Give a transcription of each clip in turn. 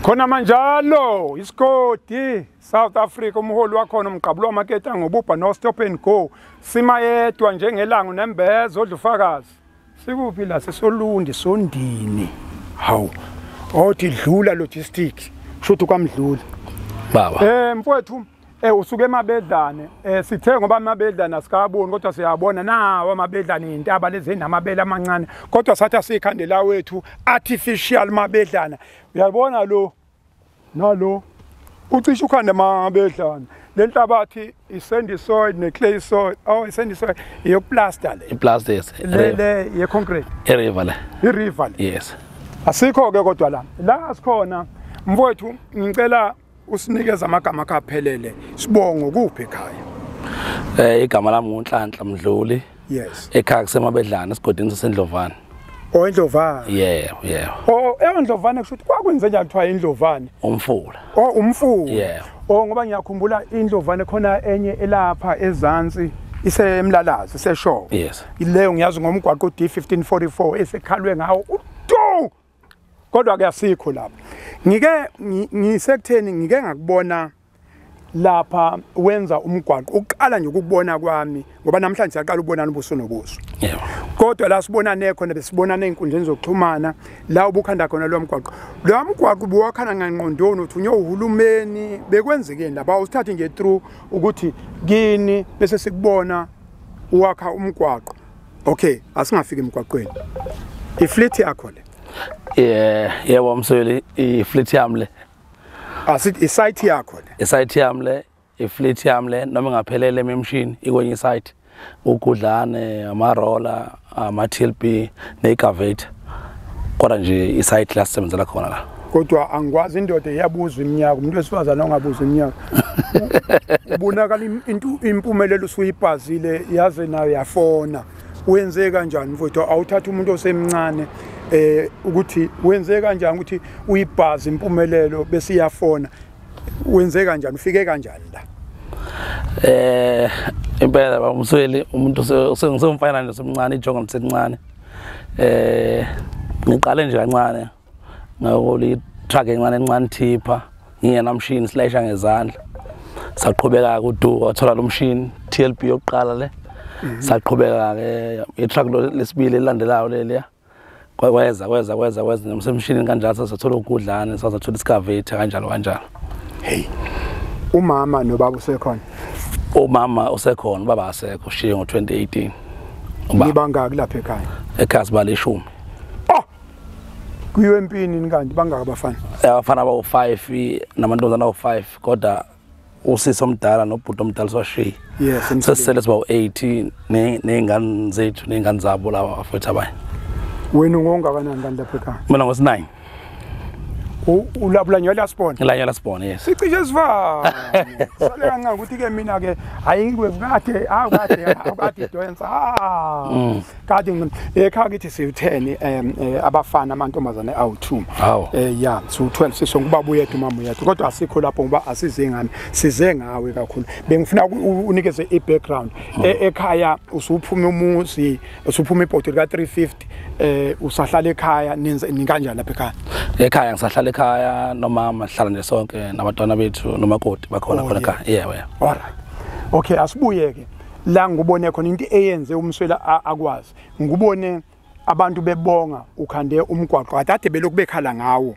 Khona manjalo isigodi South Africa umholi wakhona umqabulo wamaketa ngobubha no stop and go simayedwa njengelanga nembezo odlufakazi sikuphi la sesolundi sondini hawu othi dlula logistics shothi kwamdlula baba mfowethu usuke emabedlane sithe ngoba amabedlane asikaboni kodwa siyabona nawo amabedlane intaba lezi namabele amancane kodwa sathi asikhandela wethu artificial mabedlana uyabona lo nalo ucisha ukhanda amabedlane lenhlabathi isandy soil ne clay soil isandy soil iyoplaster le iplaster le ye concrete river yes asikho ke kodwa la asikhona mfowethu ngicela usinikeza amagama akaphelele sibongo kuphi ekhaya igama lami nguNhlanhla Mdluli yes ekhaya kusemabedlana esigodini sasendlovane Indlovane yeah Indlovane kushuthi kwakwenze njani kuthiwa indlovane umfula umfula yeah ngoba ngiyakhumbula indlovane khona enye elapha ezansi isemlalazi seshow yes ileyo ngiyazi ngomgwaqo D1544 esekhalwe ngawo kodwa kuyasikho lapha ngisekutheni ngike ngakubona lapha wenza umgwaqo uqala nje ukubona kwami ngoba namhlanje siyaqala ubonana ubuso nobuso yebo kodwa la sibonane khona besibonana einkundleni zokuxhumana la ubukhanda khona lo mgwaqo buwakhana ngangqondoni uthi uhulumeni bekwenzekeni lapha usithathe nje through ukuthi kini bese sikubona uwakha umgwaqo okay asingafika emgwaqweni ifleet yakho le yebo msweli ifleet yami le asithi isite yakho le isite yami le ifleet yami le noma ngaphelele emshini ikwenye isite ukudlane amarola ama-TLB ne-excavator kodwa nje isite la sisebenzela khona la kodwa angikwazi indoda iyabuza iminyaka umuntu wesifazane ongabuza iminyaka ubonakala impumelelo usuyibhazile yaze nayo yafona wenze kanjani mfowethu awuthatha umuntu osemncane ukuthi wenze kanjani ukuthi uyibhazi impumelelo bese iyafona wenze kanjani ufike kanjani la impela bamsweli umuntu sengisomfana nje somncane ijonga ngisencane ngiqale nje kancane ngakho truck encane tipper ngiyena machine slasha ngezandla saqhubeka kudu wathola lo machine TLB yokuqala le saqhubeka ke itruck lesibili elandelayo leya kweza nomsemshini kanjalo sathola ukudlana sasathola excavator kanjalo hey umama nobaba usekhona umama usekhona baba asekho ushiye ngo2018 ubangaki lapha ekhaya sibale 10 kuyiwe empini kanti bangaka abafana abafana abawu5 namantombazana awu5 kodwa usisi omdala nobhuti omdala swashiya yes sesele sibawu18 nezingane zethu nezingane zabo laba afethu abanye wena ungongakanani kanti lapha ekhaya mina ngo9 ulapha la spawn yes sicishe sivana sale kancane ukuthi ke mina ke ayingwe kade doyenza kade ekhaya kithi siwu10 abafana amantombazane awu2 yeah so 12 sisonke ubaba yethu umama yethu kodwa asikho lapho ngoba asize ngami size ngawe kakhulu bengifuna unikeze i-background ekhaya usuphuma umuzi usuphuma ibhotela ka350 usahlala ekhaya ni kanjani lapha ekhaya ngisahlala ekhaya nomama sihlala nje sonke nabantwana bethu nomakoti bakhona ekhaya yeah alright okay asibuye ke la ngubone khona into eyenze umswela akwazi ngubone abantu bebonga ukhande umgwaqo kade beloku bekhala ngawo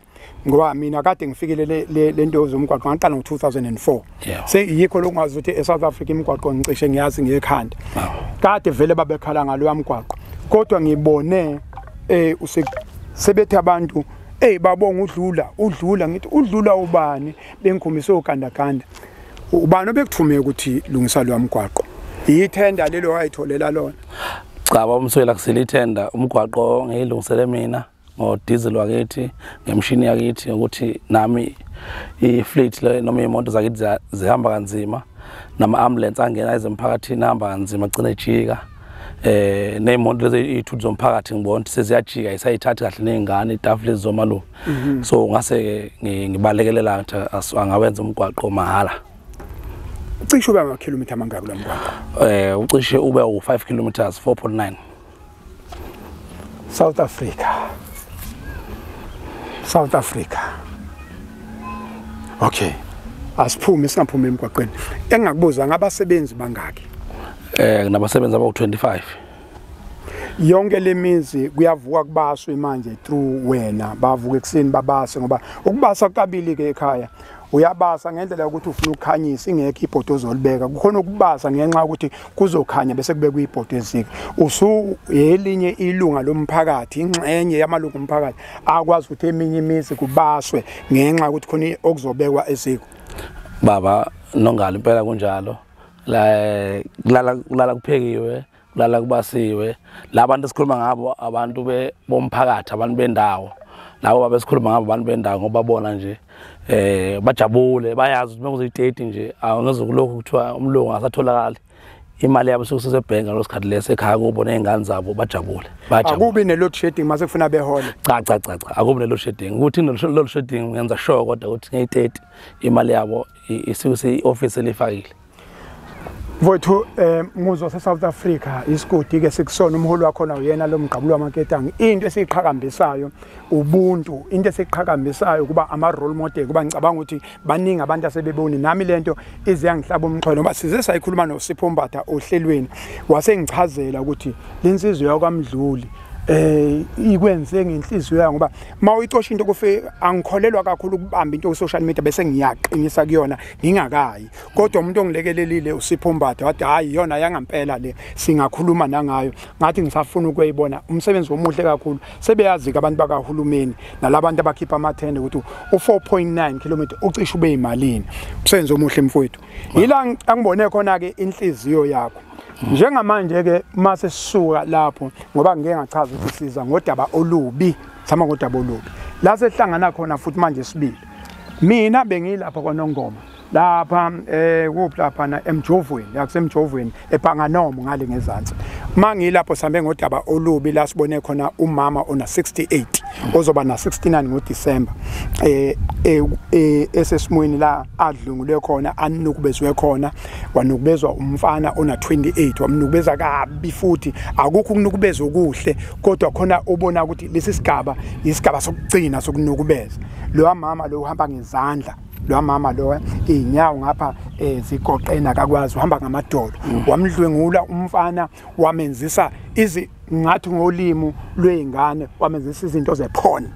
ngoba mina kade ngifikele lento zomgwaqo ngaqala ngo2004 seyikho lokungazi ukuthi eSouth Africa imigwaqo ngicishe ngiyazi ngekhanda kade vele babekhala ngalo yamgwaqo kodwa ngibone sebethe abantu babonga udlula ngithi udlula ubani bengikhomise ogandaganda ubani obekuthume ukuthi lungisa lo mgwaqo ithenda lelo wayitholela lona cha bamswela kusilithenda umgwaqo ngiyilungisele mina ngodiesel wakithi ngemshini yakithi ukuthi nami ifleet le noma imoto zakithi zihamba kanzima nama ambulance angena ezemphakathini hamba kanzima gcina ejika neimoto lezi izithuthi zomphakathi ngibona ukuthi seziyajika isayithatha kahle nezingane itafule zomalu so ngase ngibalekelela ukuthi angawenza umgwaqo mahala ucishe ube ama-kilometer amangaki lo mgwaqo ucishe ube u5 kilometers 4.9 South Africa Okay. Asiphume singaphumi emgwaqweni. Engakubuza ngabasebenzi bangaki? Nabasebenzi abawu-25. Yonke lemizi kuyavuka kubaswe manje through wena bavuka ekseni babase ngoba ukubasa kabili ke ekhaya uyabasa ngendlela yokuthi ufuna ukukhanyisa ingekho ibhodo ozolibeka kukhona ukubasa ngenxa ukuthi kuzokhanya bese kubekwa ibhodo ezike elinye ilunga lomphakathi ingxenye yamalungu omphakathi akwazi ukuthi eminye imizi kubaswe ngenxa ukuthi khona okuzobekwa eziko baba Nongala impela kunjalo kulala kuphekiwe kulala kubasiwe labantu esikhuluma ngabo abantu bomphakathi abantu bendawo labo babesikhuluma ngabo abantu bendawo ngoba bona nje bajabule bayazi ukuthi mekuzoyidate nje awungezokulokhu kuthiwa umlungu asatholakala imali yabo sokusese ebhenga losikhathi lese ekhaya kubo nezingane zabo bajabule akubi ne-load shedding mase kufuna behole cha akubi ne-load shedding ukuthi ne-load shedding ngenza sure kodwa ukuthi ngeyi-30 imali yabo isuse i-office elifakile Mfowethu muzo se-South Africa isigodi ke sikusona umholi wakhona uyena lo mgqabulo wamaketanga into esiqhakambisayo ubuntu into esiqhakambisayo kuba ama role model kuba ngicabanga ukuthi baningi abantu asebeboni nami lento iziyangihlaba umxhwele ngoba size sayikhuluma noSipho Mbatha ohlelweni wasengichazela ukuthi lensizwe yakwaMdluli ikwenze ngenhliziyo yayo ngoba mawuyicosha into kufe angikholelwa kakhulu ukubamba into ku social media bese ngiyaqinisa kuyona ngingakayi kodwa umuntu ongilekelelile uSipho Mbatha wathi hayi yona yangampela le singakhuluma nangayo ngathi ngisafuna ukuyibona umsebenzi omuhle kakhulu sebeyazi ke abantu bakahulumeni nalabantu abakhipha amathende ukuthi u4.9 km ucishe ube imalini umsebenzi omuhle mfowethu yila angibone khona ke inhliziyo yakho njengamanje ke mase sisuka lapho ngoba ngeke ngachaza ukuthi siza ngodaba olubi sama ngodaba olubi la sehlangana khona futhi manje sibili mina bengilapha kwaNongoma lapha kuphi lapha na emjovweni yakusemjovweni ePhanganomo ngale ngezansi mangilapho sambe ngodaba olubi la sibone khona umama ona 68 ozoba na 69 ngoDisemba esesimweni la adlungule khona anukubezwe khona wanukubezwa umfana ona 28 wamnukubeza kabi futhi akukho ukunukubeza okuhle kodwa khona ubona ukuthi lesi sigaba isigaba sokugcina sokunukubeza lo mama lo uhamba ngezandla lo mama lo inyawo ngapha zigoqena akakwazi uhamba ngamadolo wamdlwengula umfana wamenzisa ngathi ngolimo lweingane wamenzisa izinto zephone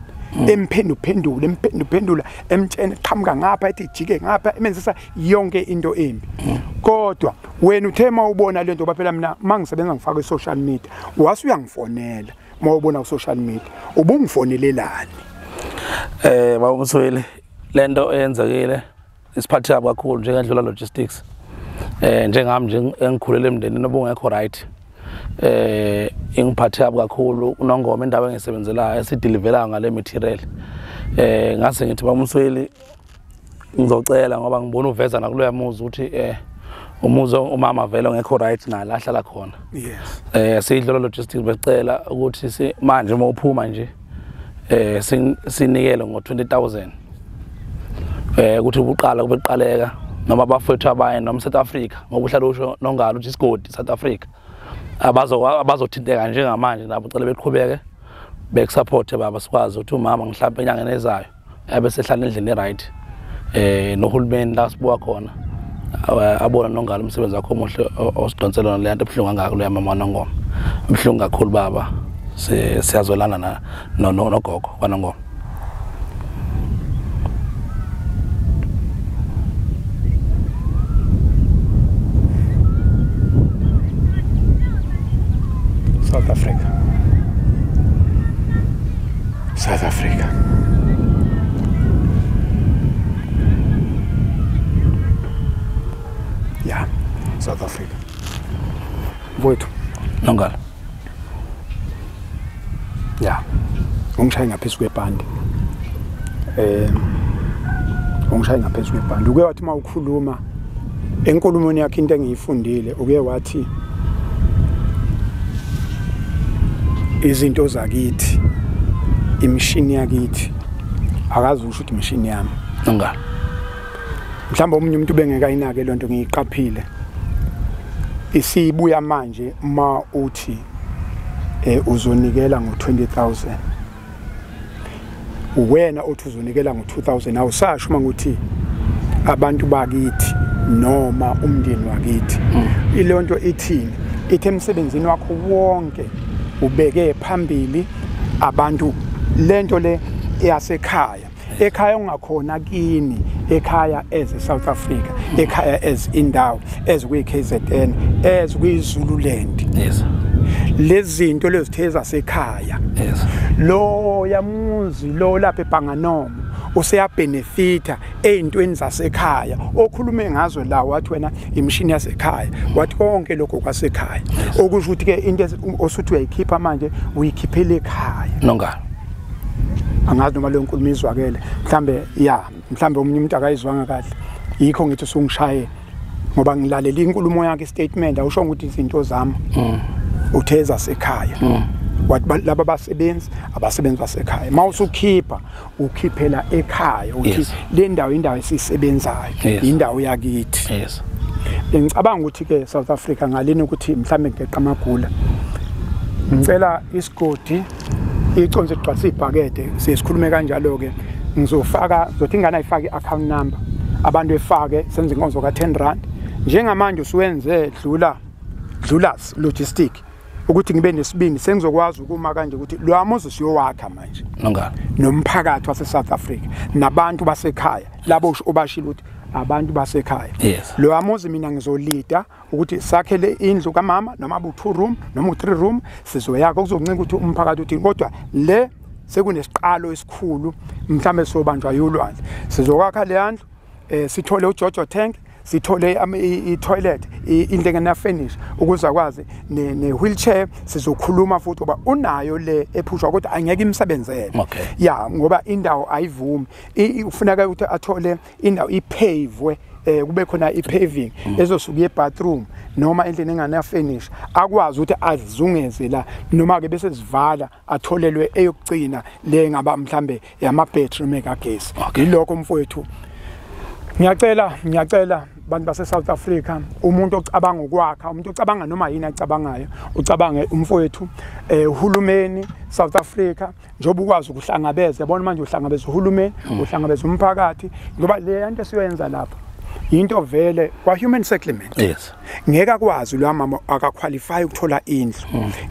emphenduphendula emtshene qhamuka ngapha ethi jike ngapha emenzisa yonke into embi kodwa wena uthema ubona lento ngoba phela mina mangisebenza ngifaka social media wase uyangifonela mawubona ku social media ubungifonelelani bawumswele lento eyenzekile isiphathe kakhulu njengendlela logistics njengami nje engikhulele emndenini obungekho right ingiphathe kakhulu uNongoma indawo engisebenzela esidilivela ngale material ngase ngithi bamsweli ngizocela ngoba ngibona uveza nakuloya muzi ukuthi umuzo umama vele ngekho right nala ahlala khona yes sidlula logistics becela ukuthi manje uma uphuma nje sinikele ngo20,000 ukuthi ubuqala kubeqaleka noma bafethu abanye noma South Africa ngoba uhlala usho Nongala uthi isigodi South Africa abazothinteka njengamanje nabo ucela beqhubeke bekusupport baba sikwazi ukuthi umama ngihlambe enyangeni ezayo bese hlala endlini right nohulumeni la sibuka khona abona Nongala umsebenzi wakho omuhle osidonsela le nto ebhlungu ngakho lo mama Nongoma ebhlungu kakhulu baba siyazolana nogogo kwaNongoma South Africa yeah South Africa Mfowethu Nongala yeah ungishaye ngaphezulu kwebhandi ungishaye ngaphezulu kwebhandi uke wathi mawukhuluma enkulumweni yakhe into engiyifundile uke wathi izinto zakithi imishini yakithi akazi usho ukuthi imishini yami Nongala mhlawumbe omunye umuntu bengekayinake lonto ngiyiqaphile isibuya manje ma uthi uzonikela ngo20,000 wena othi uzonikela ngo2000 awusasho manguthi abantu bakithi noma umndeni wakithi. Ile nto ithini? Ithi emsebenzini wakho wonke ubeke phambili abantu lento le yasekhaya. Ekhaya ungakhona kini, ekhaya as South Africa, ekhaya as indawo, as kwi-KZN, as kwi-Zululand. Yes. Lezi zinto lezitheza sekhaya. Yes. Lo yamuzi lo lapha eBhanganoma useyabhenefitha ezintweni zasekhaya. Okhulume ngazo la wathi wena imishini yasekhaya, wathi konke lokho kwasekhaya. Okusho ukuthi ke into osuthi uyayikhipha manje uyikhiphele ekhaya. Nongalo. Angazi noma leyo nkulumo izwakele. Mhlambe omunye umuntu akayizwanga kahle. Yikho ngithi usungishaye ngoba ngilalela inkulumo yakhe statement awusho ukuthi izinto zami. Utheza sekhaya. Wathi laba abasebenzi basekhaya. Mawusukhipha ukhiphela ekhaya uthi le ndawo indawo esisebenzayo, indawo yakithi. Yes. Ngicabanga ukuthi ke South Africa ngaleni ukuthi mhlambe ngeqa amagula. Ngicela isigodi Iconsi Gqwalisa Ibhakede sesikhulume kanjalo ke ngizothi ingane ayifake i-account number abantu efake senze inkonzo ka R10 njengamanje usuwenze dlula logistic ukuthi ngibe nesibindi sengizokwazi ukuma kanje ukuthi lo amuzi siyowakha manje Nongalo nomphakathi wase South Africa nabantu basekhaya labo obashilo ukuthi abantu basekhaya. Yes. Lo amuzi mina ngizolida ukuthi sakhele indlu kamama noma u2 room noma u3 room sizoyakha kuzoncika ukuthi umphakathi uthini kodwa le sekunesiqalo esikhulu mhlambe sobanjwa yolwandle sizokwakha le yandlu sithole uJojo tank sithole i-toilet indle na finish ukuze akwazi ne-wheelchair sizokhuluma futhi ngoba unayo le ephushwa kodwa angeke imsebenzele. Okay. Ya ngoba indawo ayivumi ufuneka ukuthi athole indawo ipavwe kube khona ipaving ezosuka ebathroom noma endlini engana finish akwazi ukuthi azungeze la noma ke bese sivala atholelwe eyokugcina le ngaba mhlambe yama battery megagesi. Yilokho mfowethu ngiyacela bantu base South Africa umuntu ocabanga ukwakha umuntu ocabanga noma yini acabangayo ucabange umfowethu uhulumeni South Africa njoba ukwazi ukuhlangabeza yabona manje uhlangabeza uhulumeni uhlangabeza umphakathi ngoba le nto siyoyenza lapha into vele kwa human settlement. Yes. Ngeke akwazi lo mama akaqualify ukuthola indlu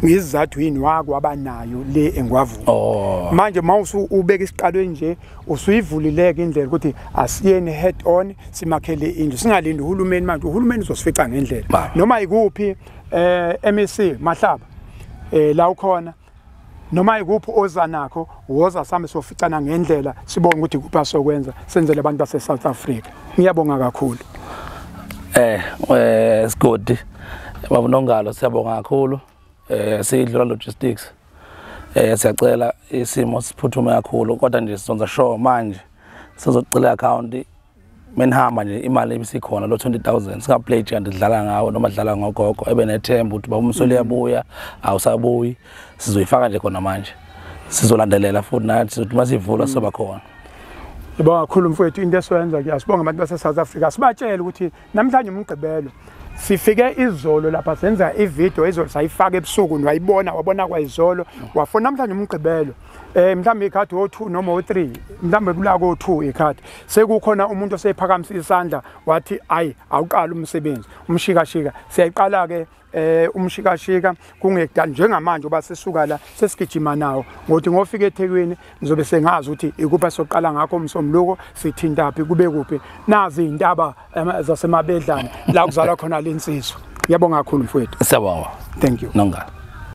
ngizizathu yini wakwabanayo le engwavuma. Manje mawusu ubeka isiqalo nje usuyivulileke indlela ukuthi asiyeni head on simakhele indlu singalindi uhulumeni manje uhulumeni uzosifica ngendlela noma ikuphi MEC Mahlaba la ukhona noma ikuphi oza nakho woza sami soficana ngendlela sibone ukuthi kupha sokwenza senzele abantu base South Africa. Ngiyabonga kakhulu. Sigodi baba Nongalo siyabonga kakhulu. Sidlula logistics. Siyacela isimo siphuthume kakhulu kodwa nje sizonza show manje sizocela account menihamba nje imali ebisikhona lo 20,000 singa pledge kanti dlala ngawo noma dlala ngogogo ebe nethemba ukuthi baba umsoli yabuya awusabuyi sizoyifaka nje khona manje sizolandelela futhi nathi ukuthi masivula soba khona. Yebo kakhulu mfowethu into esiyenza ke asibonga abantu base South Africa sibatshela ukuthi namhlanje umgqibelo sifike izolo lapha senza ivideo izolo sayifaka ebusuku wabona kwayizolo wafona namhlanje umgqibelo mhlambe ikhadi o2 noma o3 mhlambe kula ko2 ikhadi sekukhona umuntu osephakamisa isandla wathi ayi awuqala umsebenzi umshikashika siyayiqala ke umshikashika kungekudala njengamanje oba sesuka la sesigijima nawo ngothi ngofika eThekwini ngizobe sengazi ukuthi ikupha soqala ngakho umsomluko sithinta phi kube kuphi nazi indaba zasemabedlana la kuzala khona lensizwa. Ngiyabonga kakhulu mfowethu. Siyabonga. Thank you. Nongalo.